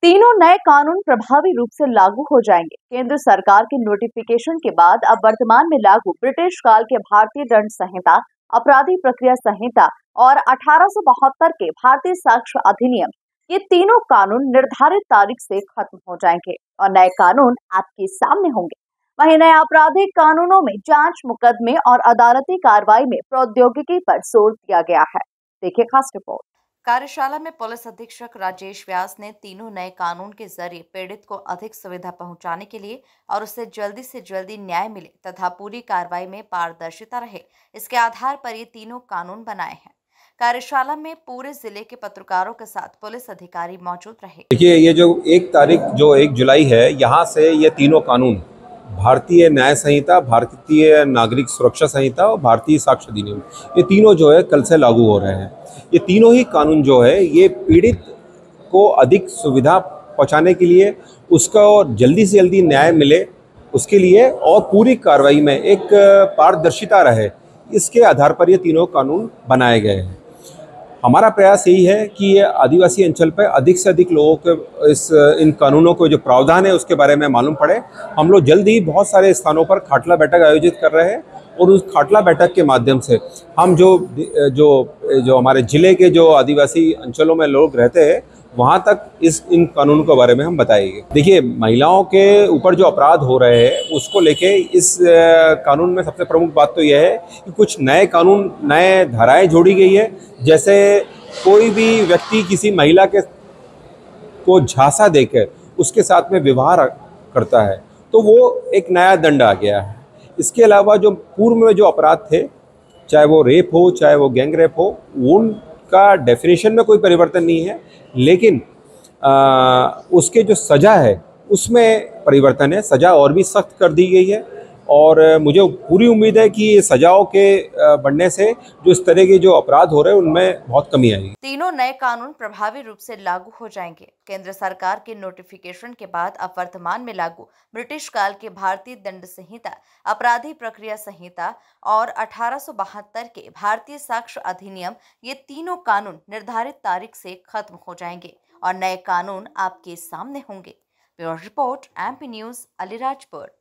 तीनों नए कानून प्रभावी रूप से लागू हो जाएंगे। केंद्र सरकार के नोटिफिकेशन के बाद अब वर्तमान में लागू ब्रिटिश काल के भारतीय दंड संहिता, अपराधी प्रक्रिया संहिता और 1872 के भारतीय साक्ष्य अधिनियम, ये तीनों कानून निर्धारित तारीख से खत्म हो जाएंगे और नए कानून आपके सामने होंगे। वहीं नए आपराधिक कानूनों में जांच, मुकदमे और अदालती कार्रवाई में प्रौद्योगिकी पर जोर दिया गया है। देखिए खास रिपोर्ट। कार्यशाला में पुलिस अधीक्षक राजेश व्यास ने तीनों नए कानून के जरिए पीड़ित को अधिक सुविधा पहुंचाने के लिए और उसे जल्दी से जल्दी न्याय मिले तथा पूरी कार्रवाई में पारदर्शिता रहे, इसके आधार पर ये तीनों कानून बनाए हैं। कार्यशाला में पूरे जिले के पत्रकारों के साथ पुलिस अधिकारी मौजूद रहे। देखिए, ये जो 1 जुलाई है, यहाँ से ये तीनों कानून, भारतीय न्याय संहिता, भारतीय नागरिक सुरक्षा संहिता और भारतीय साक्ष्य अधिनियम, ये तीनों जो है कल से लागू हो रहे हैं। ये तीनों ही कानून जो है ये पीड़ित को अधिक सुविधा पहुंचाने के लिए, उसका और जल्दी से जल्दी न्याय मिले उसके लिए और पूरी कार्रवाई में एक पारदर्शिता रहे, इसके आधार पर ये तीनों कानून बनाए गए हैं। हमारा प्रयास यही है कि ये आदिवासी अंचल पर अधिक से अधिक लोगों के इन कानूनों को जो प्रावधान है उसके बारे में मालूम पड़े। हम लोग जल्द ही बहुत सारे स्थानों पर खाटला बैठक आयोजित कर रहे हैं और उस खाटला बैठक के माध्यम से हम जो हमारे ज़िले के जो आदिवासी अंचलों में लोग रहते हैं वहाँ तक इन कानूनों के बारे में हम बताएंगे। देखिए, महिलाओं के ऊपर जो अपराध हो रहे हैं उसको लेके इस कानून में सबसे प्रमुख बात तो यह है कि कुछ नए कानून, नए धाराएं जोड़ी गई है। जैसे कोई भी व्यक्ति किसी महिला को झांसा देकर उसके साथ में व्यवहार करता है तो वो एक नया दंड आ गया है। इसके अलावा जो पूर्व में जो अपराध थे, चाहे वो रेप हो, चाहे वो गैंग रेप हो, उनका डेफिनेशन में कोई परिवर्तन नहीं है, लेकिन उसके जो सज़ा है उसमें परिवर्तन है। सज़ा और भी सख्त कर दी गई है और मुझे पूरी उम्मीद है कि ये सजाओं के बढ़ने से जो इस तरह के जो अपराध हो रहे हैं उनमें बहुत कमी आएगी। तीनों नए कानून प्रभावी रूप से लागू हो जाएंगे। केंद्र सरकार के नोटिफिकेशन के बाद अब वर्तमान में लागू ब्रिटिश काल के भारतीय दंड संहिता, अपराधी प्रक्रिया संहिता और 1872 के भारतीय साक्ष्य अधिनियम, ये तीनों कानून निर्धारित तारीख से खत्म हो जाएंगे और नए कानून आपके सामने होंगे। Bureau report, MP news, Alirajpur.